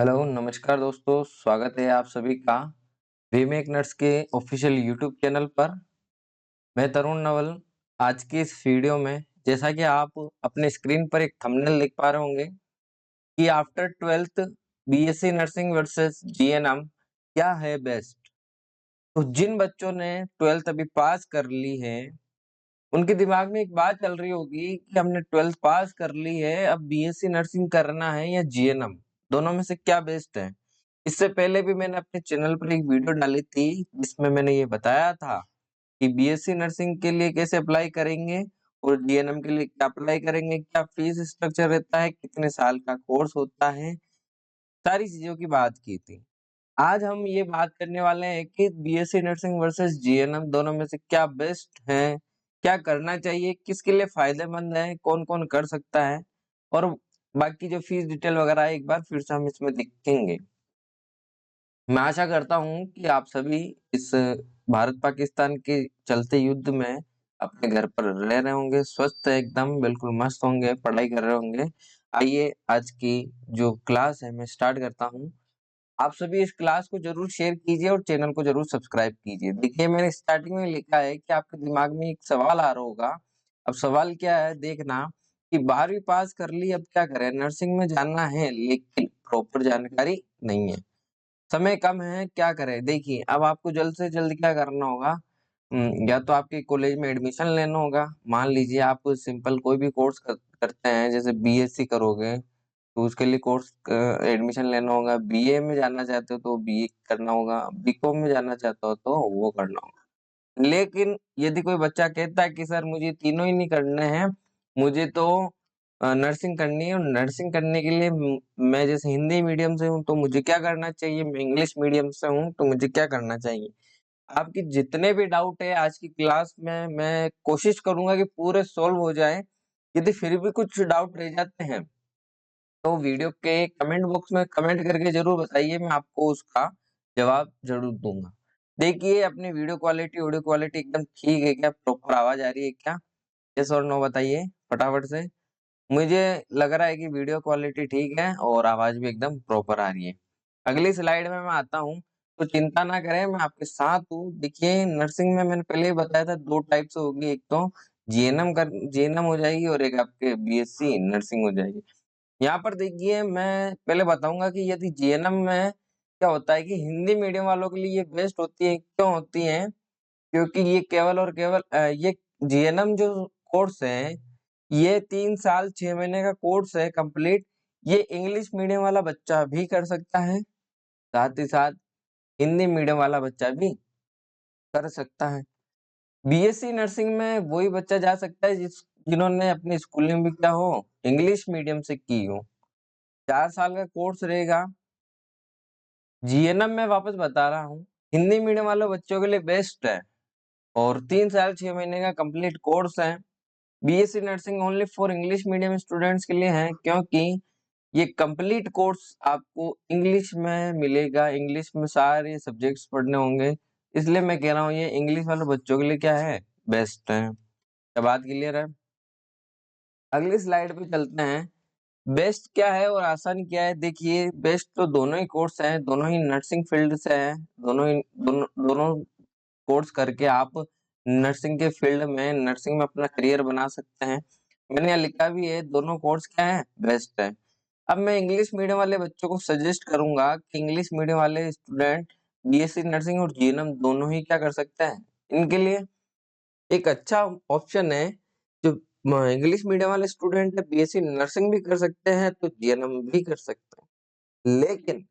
Hello, नमस्कार दोस्तों, स्वागत है आप सभी का रीमेक नर्स के ऑफिशियल यूट्यूब चैनल पर। मैं तरुण नवल। आज की इस वीडियो में जैसा कि आप अपने स्क्रीन पर एक थंबनेल देख पा रहे होंगे कि after 12th BSc nursing versus GNM क्या है बेस्ट। तो जिन बच्चों ने 12th अभी पास कर ली है, उनके दिमाग में एक बात चल रही होगी कि हमने 12th पास कर ली है, अब बीएससी नर्सिंग करना है या जीएनएम, दोनों में से क्या बेस्ट है। इससे पहले भी मैंने अपने चैनल पर एक वीडियो डाली थी जिसमें मैंने ये बताया था कि बीएससी नर्सिंग के लिए कैसे अप्लाई करेंगे और जीएनएम के लिए क्या अप्लाई करेंगे, क्या फीस स्ट्रक्चर रहता है, कितने साल का कोर्स होता है, सारी चीजों की बात की थी। आज हम ये बात करने वाले हैं कि बीएससी नर्सिंग वर्सेस जीएनएम दोनों में से क्या बेस्ट है, क्या करना चाहिए, किसके लिए फायदेमंद है, कौन-कौन कर सकता है और बाकी जो फीस डिटेल वगैरह है एक बार फिर से हम इसमें देखेंगे। मैं आशा करता हूँ कि आप सभी इस भारत-पाकिस्तान के चलते युद्ध में अपने घर पर रह रहे होंगे, स्वस्थ एकदम बिल्कुल मस्त होंगे, पढ़ाई कर रहे होंगे। आइए आज की जो क्लास है मैं स्टार्ट करता हूँ। आप सभी इस क्लास को ज़रूर शेयर कीजिए और चैनल को ज़रूर सब्सक्राइब कीजिए। देखिए मैंने स्टार्टिंग में लिखा है कि आपके दिमाग में एक सवाल आ रहा होगा। अब सवाल क्या है देखना कि 12वीं पास कर ली अब क्या करें? नर्सिंग में जाना है लेकिन प्रॉपर जानकारी नहीं है। समय कम है, क्या करें? देखिए, अब आपको जल्द से जल्द क्या करना होगा या तो आपके कॉलेज में एडमिशन लेना होगा। मान लीजिए आप सिंपल कोई भी कोर्स करते हैं, जैसे बीएससी करोगे, तो उसके लिए कोर्स एडमिशन लेना होगा। बीए में जाना चाहते हो तो बीए करना होगा, बीकॉम में जाना चाहते हो तो वो करना होगा। लेकिन यदि कोई बच्चा कहता है कि सर मुझे तीनों ही नहीं करने हैं, मुझे तो नर्सिंग करनी है और नर्सिंग करने के लिए मैं जैसे हिंदी मीडियम से हूँ तो मुझे क्या करना चाहिए? मैं इंग्लिश मीडियम से हूँ तो मुझे क्या करना चाहिए? आपके जितने भी डाउट है आज की क्लास में मैं कोशिश करूँगा कि पूरे सॉल्व हो जाएँ। यदि फिर भी कुछ डाउट रह जाते हैं, तो वीडियो के कमेंट बॉक्स में कमेंट करके ज़रूर बताइए, मैं आपको उसका जवाब ज़रूर दूँगा। देखिए अपनी वीडियो क्वालिटी, ऑडियो क्वालिटी एकदम ठीक है क्या? प्रॉपर आवाज़ आ रही है क्या? येस और नो बताइए फटाफट से। मुझे लग रहा है कि वीडियो क्वालिटी ठीक है और आवाज़ भी एकदम प्रॉपर आ रही है। अगली स्लाइड में मैं आता हूँ, तो चिंता ना करें मैं आपके साथ हूँ। देखिए नर्सिंग में मैंने पहले ही बताया था 2 टाइप से होगी, एक तो जीएनएम हो जाएगी और एक आपके बीएससी नर्सिंग हो जाएगी। यहाँ पर देखिए मैं पहले बताऊँगा कि यदि जीएनएम में क्या होता है कि हिंदी मीडियम वालों के लिए ये बेस्ट होती है, क्यों होती है? क्योंकि ये केवल और केवल ये जीएनएम जो कोर्स है, ये 3 साल 6 महीने का कोर्स है कंप्लीट। ये इंग्लिश मीडियम वाला बच्चा भी कर सकता है, साथ ही साथ हिंदी मीडियम वाला बच्चा भी कर सकता है। बीएससी नर्सिंग में वही बच्चा जा सकता है जिन्होंने अपनी स्कूलिंग भी क्या हो, इंग्लिश मीडियम से की हो। 4 साल का कोर्स रहेगा। जीएनएम मैं वापस बता रहा हूँ, हिंदी मीडियम वाले बच्चों के लिए बेस्ट है और 3 साल 6 महीने का कंप्लीट कोर्स है। BSc nursing only for English medium students के लिए है क्योंकि ये कंप्लीट कोर्स आपको इंग्लिश में मिलेगा, इंग्लिश में सारे सब्जेक्ट्स पढ़ने होंगे। इसलिए मैं कह रहा हूँ ये इंग्लिश वाले बच्चों के लिए क्या है, बेस्ट है। क्या बात क्लियर है? अगली स्लाइड पे चलते हैं। बेस्ट क्या है और आसान क्या है? देखिए बेस्ट तो दोनों ही कोर्स हैं, दोनों ही नर्सिंग फील्ड से हैं, दोनों दोनों कोर्स करके आप नर्सिंग के फील्ड में नर्सिंग में अपना करियर बना सकते हैं। मैंने यहाँ लिखा भी है दोनों कोर्स क्या है? बेस्ट है। अब मैं इंग्लिश मीडियम वाले बच्चों को सजेस्ट करूँगा कि इंग्लिश मीडियम वाले स्टूडेंट बीएससी नर्सिंग और जीएनएम दोनों ही क्या कर सकते हैं? इनके लिए एक अच्छा ऑप्शन है जो इंग्लिश मीडियम वाले स्टूडेंट है बीएससी नर्सिंग भी कर सकते हैं तो जीएनएम भी कर सकते हैं। लेकिन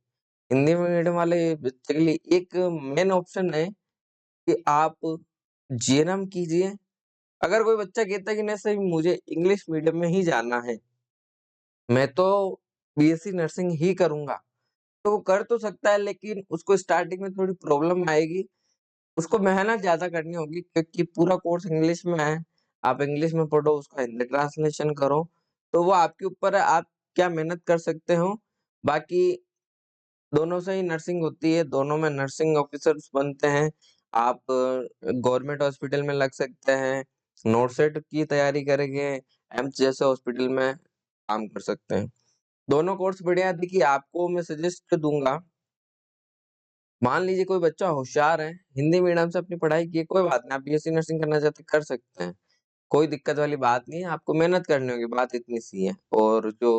हिंदी मीडियम वाले बच्चे के लिए एक मेन ऑप्शन है कि आप जीएनएम कीजिए। अगर कोई बच्चा कहता है कि नहीं सर मुझे इंग्लिश मीडियम में ही जाना है, मैं तो बीएससी नर्सिंग ही करूँगा, तो वो कर तो सकता है लेकिन उसको स्टार्टिंग में थोड़ी प्रॉब्लम आएगी। उसको मेहनत ज़्यादा करनी होगी क्योंकि पूरा कोर्स इंग्लिश में है। आप इंग्लिश में पढ़ो, उसका हिंदी ट्रांसलेशन करो, तो वो आपके ऊपर है, आप क्या मेहनत कर सकते हो। बाकी दोनों से ही नर्सिंग होती है, दोनों में नर्सिंग ऑफिसर्स बनते हैं। आप गवर्नमेंट हॉस्पिटल में लग सकते हैं, नोटसेट की तैयारी करेंगे, एम्स जैसे हॉस्पिटल में काम कर सकते हैं। दोनों कोर्स बढ़िया है। देखिए आपको मैं सजेस्ट दूंगा, मान लीजिए कोई बच्चा होशियार है, हिंदी मीडियम से अपनी पढ़ाई की, कोई बात नहीं, आप बीएससी नर्सिंग करना चाहते कर सकते हैं, कोई दिक्कत वाली बात नहीं है, आपको मेहनत करनी होगी, बात इतनी सी है। और जो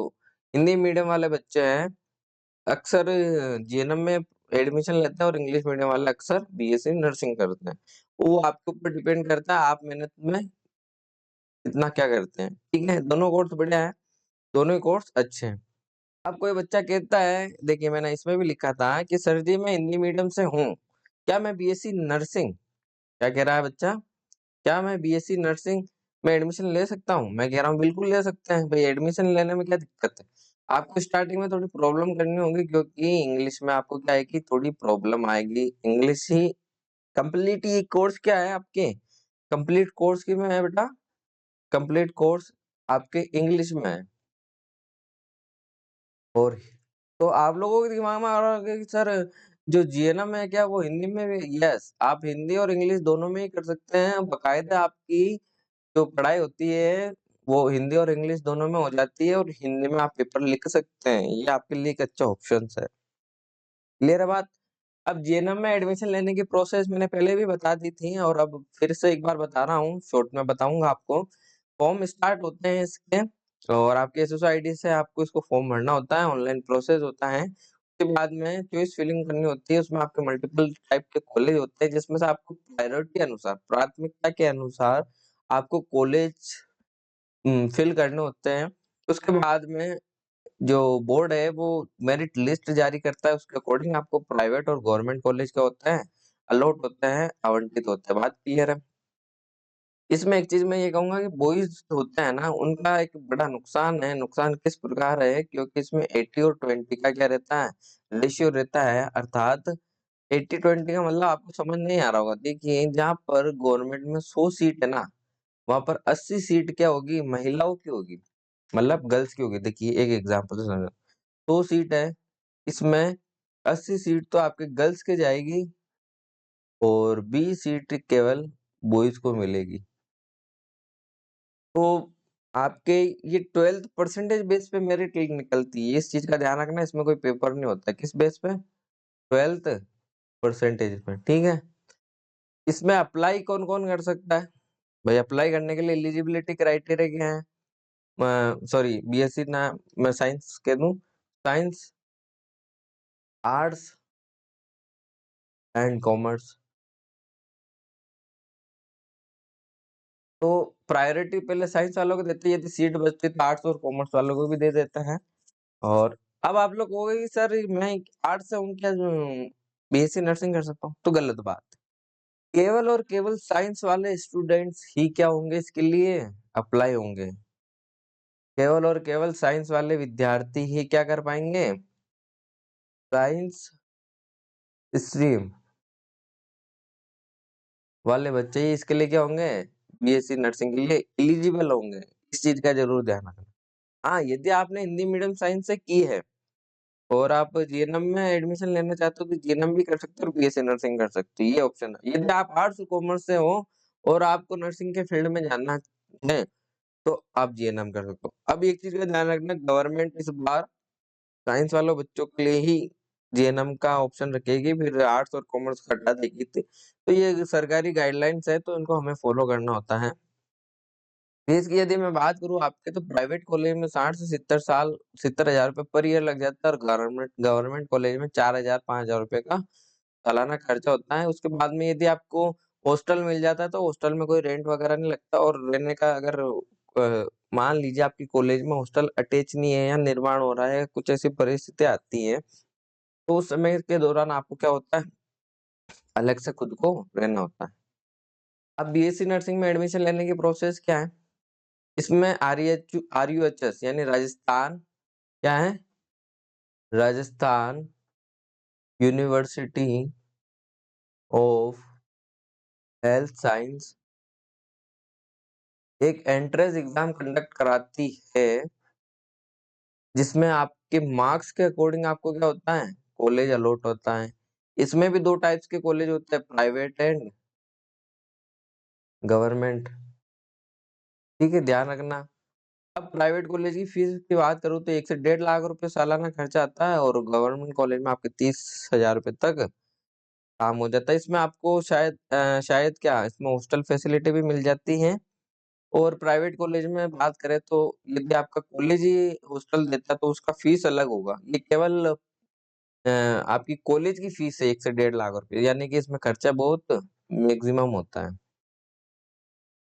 हिंदी मीडियम वाले बच्चे हैं अक्सर जीएनएम में एडमिशन लेते हैं और इंग्लिश मीडियम वाले अक्सर बीएससी नर्सिंग करते हैं। वो आपके ऊपर डिपेंड करता है आप मेहनत में इतना क्या करते हैं। ठीक है, दोनों कोर्स बढ़िया है, दोनों ही कोर्स अच्छे हैं। अब कोई बच्चा कहता है, देखिए मैंने इसमें भी लिखा था कि सर जी मैं हिंदी मीडियम से हूँ, क्या मैं बीएससी नर्सिंग, क्या कह रहा है बच्चा, क्या मैं बीएससी नर्सिंग में एडमिशन ले सकता हूँ? मैं कह रहा हूँ बिल्कुल ले सकते हैं भाई, एडमिशन लेने में क्या दिक्कत है। आपको स्टार्टिंग में थोड़ी प्रॉब्लम करनी होगी क्योंकि इंग्लिश में आपको क्या है कि थोड़ी प्रॉब्लम आएगी। इंग्लिश ही कंप्लीट, ये कोर्स क्या है आपके, कंप्लीट कोर्स की में है बेटा, कंप्लीट कोर्स आपके इंग्लिश में है। और तो आप लोगों के दिमाग में आ रहा होगा कि सर जो जीएनएम है क्या वो हिंदी में भी? यस, आप हिंदी और इंग्लिश दोनों में ही कर सकते हैं। बाकायदा आपकी जो पढ़ाई होती है वो हिंदी और इंग्लिश दोनों में हो जाती है और हिंदी में आप पेपर लिख सकते हैं। ये आपके लिए एक अच्छा ऑप्शन है। क्लियर है बात? अब जीएनएम में एडमिशन लेने की प्रोसेस मैंने पहले भी बता दी थी और अब फिर से एक बार बता रहा हूँ, शॉर्ट में बताऊंगा आपको। फॉर्म स्टार्ट होते हैं इसके और आपके एसएससी आईडी से आपको इसको फॉर्म भरना होता है, ऑनलाइन प्रोसेस होता है। उसके बाद में चॉइस फिलिंग करनी होती है, उसमें आपके मल्टीपल टाइप के कॉलेज होते हैं जिसमें से आपको प्रायोरिटी अनुसार, प्राथमिकता के अनुसार आपको कॉलेज फिल करने होते हैं। उसके बाद में जो बोर्ड है वो मेरिट लिस्ट जारी करता है, उसके अकॉर्डिंग आपको प्राइवेट और गवर्नमेंट कॉलेज का होता है, अलॉट होते हैं, आवंटित होते हैं। बात क्लियर है? इसमें एक चीज मैं ये कहूंगा कि बॉयज होते हैं ना, उनका एक बड़ा नुकसान है। नुकसान किस प्रकार है, क्योंकि इसमें 80 और 20 का क्या रहता है, रेशियो रहता है। अर्थात 80-20 का मतलब आपको समझ नहीं आ रहा होगा। देखिए जहाँ पर गवर्नमेंट में 100 सीट है ना, वहां पर 80 सीट क्या होगी, महिलाओं की होगी, मतलब गर्ल्स की होगी। देखिए एक एग्जाम्पल से समझो, 100 सीट है, इसमें 80 सीट तो आपके गर्ल्स के जाएगी और 20 सीट केवल बॉयज को मिलेगी। तो आपके ये 12th परसेंटेज बेस पे मेरिट निकलती है, इस चीज का ध्यान रखना। इसमें कोई पेपर नहीं होता, किस बेस पे, 12th परसेंटेज पे। ठीक है, इसमें अप्लाई कौन कौन कर सकता है भाई? अप्लाई करने के लिए एलिजिबिलिटी क्राइटेरिया क्या है? सॉरी बीएससी ना, मैं साइंस कह दूं, साइंस, आर्ट्स एंड कॉमर्स। तो प्रायोरिटी पहले साइंस वालों को देते हैं, यदि सीट बचती है तो आर्ट्स और कॉमर्स वालों को भी दे देते हैं। और अब आप लोग कहोगे कि सर मैं आर्ट्स से हूँ, क्या बीएससी नर्सिंग कर सकता हूँ? तो गलत बात है। केवल और केवल साइंस वाले स्टूडेंट्स ही क्या होंगे, इसके लिए अप्लाई होंगे। केवल और केवल साइंस वाले विद्यार्थी ही क्या कर पाएंगे, साइंस स्ट्रीम वाले बच्चे ही इसके लिए क्या होंगे, बीएससी नर्सिंग के लिए एलिजिबल होंगे। इस चीज का जरूर ध्यान रखना। हाँ, यदि आपने हिंदी मीडियम साइंस से की है और आप जीएनएम में एडमिशन लेना चाहते हो तो जीएनएम भी कर सकते हो और बीएससी नर्सिंग कर सकते हो, ये ऑप्शन है। यदि आप आर्ट्स कॉमर्स से हो और आपको नर्सिंग के फील्ड में जाना है तो आप जीएनएम कर सकते हो। अब एक चीज का ध्यान रखना, गवर्नमेंट इस बार साइंस वालों बच्चों के लिए ही जीएनएम का ऑप्शन रखेगी, फिर आर्ट्स और कॉमर्स को हटा देगी थी। तो ये सरकारी गाइडलाइंस है तो इनको हमें फॉलो करना होता है। फीस की यदि मैं बात करूँ आपके, तो प्राइवेट कॉलेज में 60 से 70,000 रुपए पर ईयर लग जाता है और गवर्नमेंट गवर्नमेंट कॉलेज में 4,000-5,000 रुपए का सालाना खर्चा होता है। उसके बाद में यदि आपको हॉस्टल मिल जाता है तो हॉस्टल में कोई रेंट वगैरह नहीं लगता। और रहने का अगर मान लीजिए आपकी कॉलेज में हॉस्टल अटैच नहीं है या निर्माण हो रहा है, कुछ ऐसी परिस्थितियां आती हैं, तो उस समय के दौरान आपको क्या होता है, अलग से खुद को रहना होता है। अब बीएससी नर्सिंग में एडमिशन लेने की प्रोसेस क्या है, इसमें आरयूएचएस यानी राजस्थान, क्या है, Rajasthan university of health science एक एंट्रेंस एग्जाम कंडक्ट कराती है, जिसमें आपके मार्क्स के अकॉर्डिंग आपको क्या होता है, कॉलेज अलॉट होता है। इसमें भी दो टाइप्स के कॉलेज होते हैं, प्राइवेट एंड गवर्नमेंट। ठीक है, ध्यान रखना। अब प्राइवेट कॉलेज की फीस की बात करूँ तो 1 से डेढ़ लाख रुपए सालाना खर्चा आता है और गवर्नमेंट कॉलेज में आपके 30,000 रुपए तक काम हो जाता है। इसमें आपको शायद क्या इसमें हॉस्टल फैसिलिटी भी मिल जाती है और प्राइवेट कॉलेज में बात करें तो यदि आपका कॉलेज ही हॉस्टल देता है तो उसका फीस अलग होगा। ये केवल आपकी कॉलेज की फीस है 1 से डेढ़ लाख रुपए, यानी कि इसमें खर्चा बहुत मैक्सिमम होता है।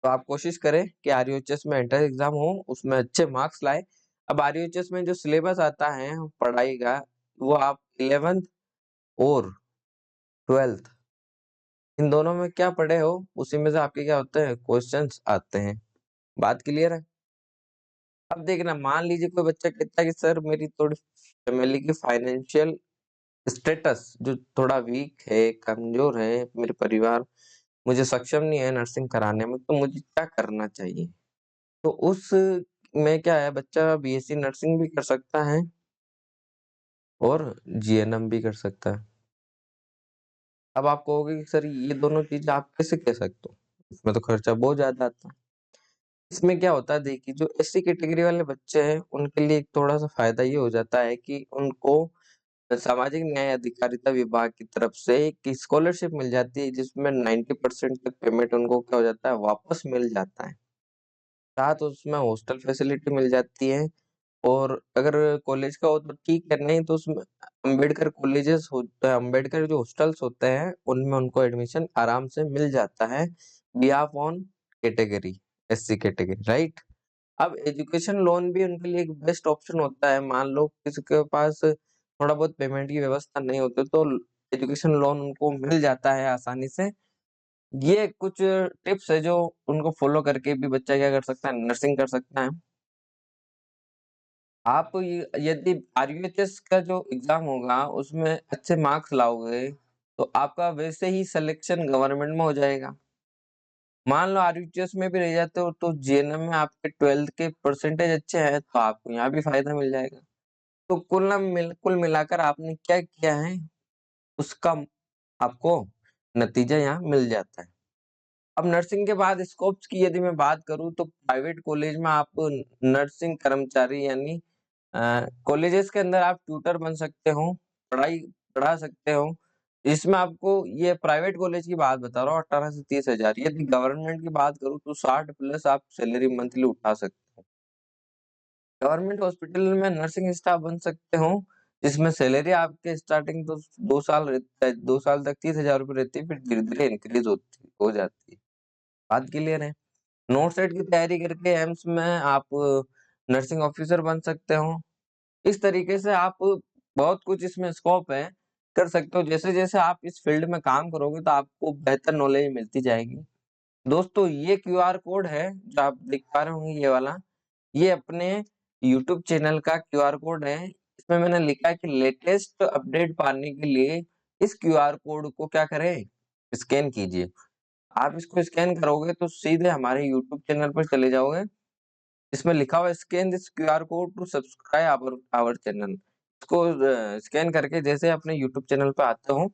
तो आप कोशिश करें कि आरयूएचएस में एंट्रेंस एग्जाम हो, उसमें अच्छे मार्क्स लाएँ। अब आरयूएचएस में जो सिलेबस आता है पढ़ाई का, वो आप 11th और 12th इन दोनों में क्या पढ़े हो, उसी में से आपके क्या होते हैं क्वेश्चंस आते हैं। बात क्लियर है? अब देखना, मान लीजिए कोई बच्चा कहता है कि सर मेरी थोड़ी फैमिली की फाइनेंशियल स्टेटस जो थोड़ा वीक है, कमजोर है, मेरे परिवार मुझे सक्षम नहीं है नर्सिंग कराने में, तो मुझे क्या करना चाहिए? तो उस में क्या है, बच्चा बीएससी नर्सिंग भी कर सकता है और जीएनएम भी कर सकता है। अब आप कहोगे कि सर ये दोनों चीज़ आप कैसे कह सकते हो? इसमें तो खर्चा बहुत ज़्यादा आता है। इसमें क्या होता है देखिए, जो एससी कैटेगरी वाले बच्चे हैं, उनके लिए एक थोड़ा-सा फ़ायदा ये हो जाता है कि उनको सामाजिक न्याय अधिकारिता विभाग की तरफ से एक स्कॉलरशिप मिल जाती है, जिसमें 90% तक पेमेंट उनको क्या हो जाता है, वापस मिल जाता है। साथ उसमें हॉस्टल फैसिलिटी मिल जाती है और अगर कॉलेज का हो तो ठीक है, नहीं तो उसमें अम्बेडकर कॉलेजेस होता है, अम्बेडकर जो हॉस्टल्स होते हैं, उनमें उनको एडमिशन आराम से मिल जाता है, behalf on category, SC category, right? अब एजुकेशन लोन भी उनके लिए एक बेस्ट ऑप्शन होता है। मान लो किसी के पास थोड़ा बहुत पेमेंट की व्यवस्था नहीं होती तो एजुकेशन लोन उनको मिल जाता है आसानी से। ये कुछ टिप्स है जो उनको फॉलो करके भी बच्चा क्या कर सकता है, नर्सिंग कर सकता है। आप यदि आरयूएचएस का जो एग्जाम होगा उसमें अच्छे मार्क्स लाओगे तो आपका वैसे ही सिलेक्शन गवर्नमेंट में हो जाएगा। मान लो आरयूएचएस में भी रह जाते हो तो जीएनएम में आपके 12th के परसेंटेज अच्छे हैं तो आपको यहाँ भी फायदा मिल जाएगा। तो कुल मिलाकर आपने क्या किया है उसका आपको नतीजा यहाँ मिल जाता है। अब नर्सिंग के बाद स्कोप्स की यदि मैं बात करूँ तो प्राइवेट कॉलेज में आप नर्सिंग कर्मचारी यानी कॉलेजेस के अंदर आप ट्यूटर बन सकते हो, पढ़ाई पढ़ा सकते हो। इसमें आपको ये प्राइवेट कॉलेज की बात बता रहा हूँ 18 से 30,000। यदि गवर्नमेंट की बात करूँ तो 60 प्लस आप सैलरी मंथली उठा सकते हो। गवर्नमेंट हॉस्पिटल में नर्सिंग स्टाफ बन सकते हो, जिसमें सैलरी आपके स्टार्टिंग तो 2 साल रहता है, 2 साल तक 30,000 रुपए रहती है, फिर धीरे-धीरे इंक्रीज़ होती हो जाती है। बात क्लियर है? नोट सेट की तैयारी करके एम्स में आप नर्सिंग ऑफिसर बन सकते हो। इस तरीके से आप बहुत कुछ इसमें स्कोप है, कर सकते हो। जैसे-जैसे आप इस फील्ड में काम करोगे तो आपको बेहतर नॉलेज मिलती जाएगी। दोस्तों ये क्यूआर कोड है जो आप देख पा रहे होंगे ये वाला, ये अपने यूट्यूब चैनल का क्यूआर कोड है। इसमें मैंने लिखा है कि लेटेस्ट अपडेट पाने के लिए इस क्यूआर कोड को क्या करें, स्कैन कीजिए। आप इसको स्कैन करोगे तो सीधे हमारे यूट्यूब चैनल पर चले जाओगे। इसमें लिखा हुआ है scan this QR code to subscribe our our channel. इसको स्कैन करके जैसे अपने यूट्यूब चैनल पे आते हो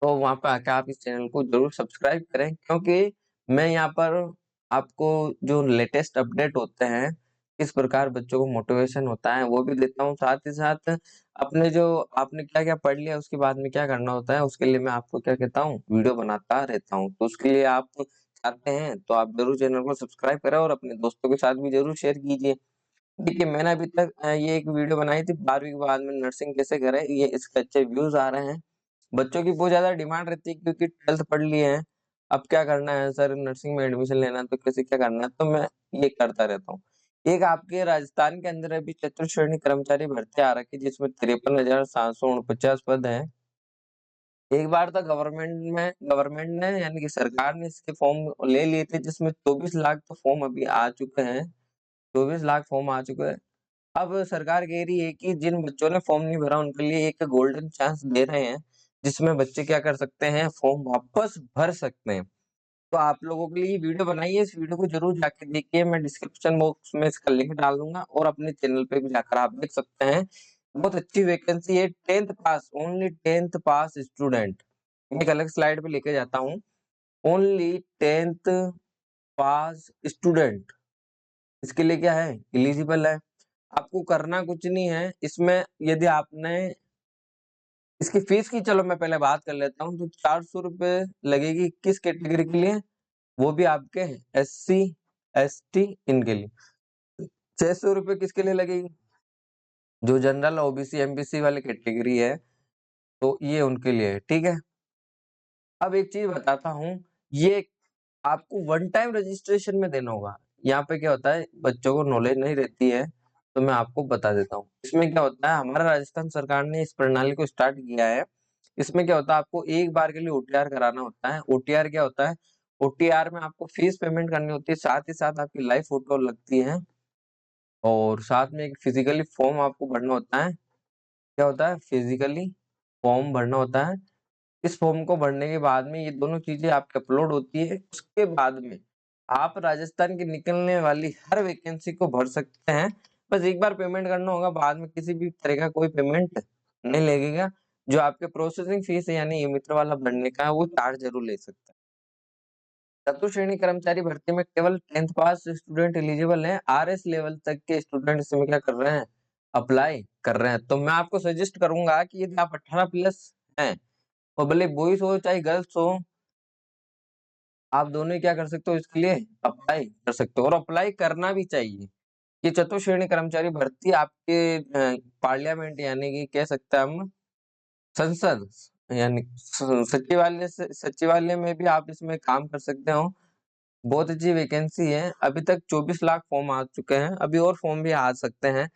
तो वहाँ पे आके आप इस चैनल को ज़रूर सब्सक्राइब करें, क्योंकि मैं यहाँ पर आपको जो लेटेस्ट अपडेट होते हैं, किस प्रकार बच्चों को मोटिवेशन होता है, वो भी देता हूँ। साथ ही साथ अपने जो आपने क्या-क्या पढ़ लिया, उसके बाद में क्या करना होता है, उसके लिए मैं आपको क्या कहता हूँ, वीडियो बनाता रहता हूँ। तो उसके लिए आप चाहते हैं, तो आप ज़रूर चैनल को सब्सक्राइब करें और अपने दोस्तों के साथ भी ज़रूर शेयर कीजिए। देखिए, मैंने अभी तक ये एक वीडियो बनाई थी 12वीं के बाद में नर्सिंग कैसे करें, ये इसके अच्छे व्यूज़ आ रहे हैं। बच्चों की बहुत ज़्यादा डिमांड रहती है क्योंकि 12th पढ़ लिए हैं, अब क्या करना है सर, नर्सिंग में एडमिशन लेना है तो कैसे क्या करना है? तो मैं ये करता रहता हूँ। एक आपके राजस्थान के अंदर अभी चतुर्थ श्रेणी कर्मचारी भर्ती आ रखी है जिसमें 53,749 पद हैं। एक बार तो गवर्नमेंट ने यानी कि सरकार ने इसके फॉर्म ले लिए थे जिसमें 24 लाख तो फॉर्म अभी आ चुके हैं, 24 लाख फॉर्म आ चुके हैं। अब सरकार कह रही है कि जिन बच्चों ने फॉर्म नहीं भरा उनके लिए एक गोल्डन चांस दे रहे हैं, जिसमें बच्चे क्या कर सकते हैं, फॉर्म वापस भर सकते हैं। तो आप लोगों के लिए ये वीडियो बनाई है, इस वीडियो को ज़रूर जाके देखिए, मैं डिस्क्रिप्शन बॉक्स में इसका लिंक डाल दूँगा और अपने चैनल पे भी जाकर आप देख सकते हैं। बहुत अच्छी वैकेंसी है, 10th पास, ओनली 10th पास स्टूडेंट। मैं एक अलग स्लाइड पे लेके जाता हूँ, ओनली 10th पास स्टूडेंट इसके लिए क्या है, एलिजिबल है। आपको करना कुछ नहीं है इसमें। यदि आपने इसकी फीस की चलो मैं पहले बात कर लेता हूँ, तो 400 रुपए लगेगी किस कैटेगरी के लिए, वो भी आपके SC ST इनके लिए। 600 रुपए किसके लिए लगेगी, जो जनरल OBC MBC वाली कैटेगरी है, तो ये उनके लिए है, ठीक है। अब एक चीज बताता हूँ, ये आपको वन टाइम रजिस्ट्रेशन में देना होगा। यहाँ पे क्या होता है, बच्चों को नॉलेज नहीं रहती है, तो मैं आपको बता देता हूँ। इसमें क्या होता है, हमारा राजस्थान सरकार ने इस प्रणाली को स्टार्ट किया है। इसमें क्या होता है, आपको एक बार के लिए OTR कराना होता है। OTR क्या होता है, OTR में आपको फीस पेमेंट करनी होती है, साथ ही साथ आपकी लाइव फोटो लगती है, और साथ में एक फिजिकली फॉर्म आपको भरना होता है। क्या होता है, फिजिकली फॉर्म भरना होता है। इस फॉर्म को भरने के बाद में ये दोनों चीजें आपकी अपलोड होती है। उसके बाद में आप राजस्थान की निकलने वाली हर वैकेंसी को भर सकते हैं। बस एक बार पेमेंट करना होगा, बाद में किसी भी तरह का कोई पेमेंट नहीं लगेगा। जो आपके प्रोसेसिंग फीस है यानी ई मित्र वाला भरने का है, वो चार्ज जरूर ले सकता है। चतुर्थ श्रेणी कर्मचारी भर्ती में केवल 10th पास स्टूडेंट एलिजिबल हैं। RS लेवल तक के स्टूडेंट इसमें क्या कर रहे हैं, अप्लाई कर रहे हैं। तो मैं आपको सजेस्ट करूंगा कि यदि आप 18 प्लस हैं, और भले बॉयज हो चाहे गर्ल्स हो, आप दोनों ही क्या कर सकते हो, इसके लिए अप्लाई कर सकते हो, और अप्लाई करना भी चाहिए। ये चतुर्थ श्रेणी कर्मचारी भर्ती आपके पार्लियामेंट यानी कि कह सकते हैं हम संसद, यानी सचिवालय से सचिवालय में भी आप इसमें काम कर सकते हो। बहुत अच्छी वैकेंसी है। अभी तक 24 लाख फॉर्म आ चुके हैं, अभी और फॉर्म भी आ सकते हैं।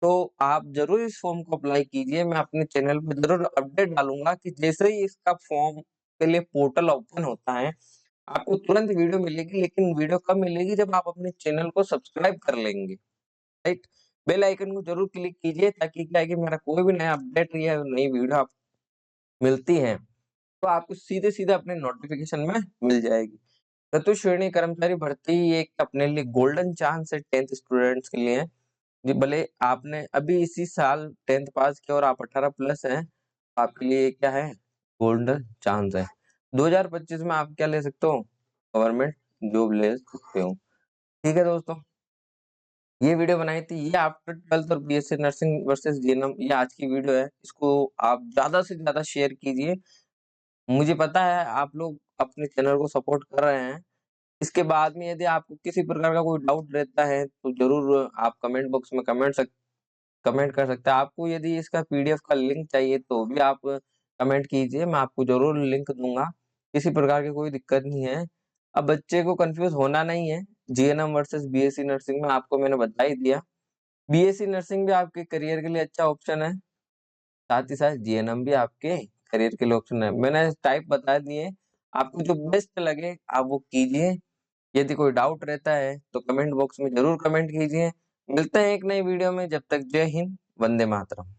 तो आप जरूर इस फॉर्म को अप्लाई कीजिए। मैं अपने चैनल पर जरूर अपडेट डालूंगा कि जैसे ही इसका फॉर्म के लिए पोर्टल ओपन होता है, आपको तुरंत वीडियो मिलेगी। लेकिन वीडियो कब मिलेगी, जब आप अपने चैनल को सब्सक्राइब कर लेंगे, राइट। बेल आइकन को जरूर क्लिक कीजिए, ताकि क्या है कि मेरा कोई भी नया अपडेट या नई वीडियो आप मिलती है, तो आपको सीधे सीधे अपने नोटिफिकेशन में मिल जाएगी। चतुर्थ श्रेणी कर्मचारी भर्ती एक अपने लिए गोल्डन चांस है 10th स्टूडेंट्स के लिए। जी, भले आपने अभी इसी साल 10th पास किया और आप 18 प्लस हैं, आपके लिए क्या है, गोल्डन चांस है। 2025 में आप क्या ले सकते हो, गवर्नमेंट जॉब ले सकते हो। ठीक है दोस्तों, ये वीडियो बनाई थी, ये आफ्टर 12th और BSc नर्सिंग वर्सेस GNM, ये आज की वीडियो है। इसको आप ज्यादा से ज्यादा शेयर कीजिए। मुझे पता है आप लोग अपने चैनल को सपोर्ट कर रहे हैं। इसके बाद में यदि आपको किसी प्रकार का कोई डाउट रहता है, तो जरूर आप कमेंट बॉक्स में कमेंट कर सकते हैं। आपको यदि इसका PDF का लिंक चाहिए, तो भी आप कमेंट कीजिए, मैं आपको जरूर लिंक दूंगा। किसी प्रकार की कोई दिक्कत नहीं है। अब बच्चे को कंफ्यूज होना नहीं है। GNM वर्सेस BSc नर्सिंग में आपको मैंने बता ही दिया। BSc नर्सिंग भी आपके करियर के लिए अच्छा ऑप्शन है, साथ ही साथ GNM भी आपके करियर के लिए ऑप्शन है। मैंने टाइप बता दिए, आपको जो बेस्ट लगे आप वो कीजिए। यदि कोई डाउट रहता है तो कमेंट बॉक्स में जरूर कमेंट कीजिए। मिलते हैं एक नई वीडियो में, जब तक जय हिंद, वंदे मातरम।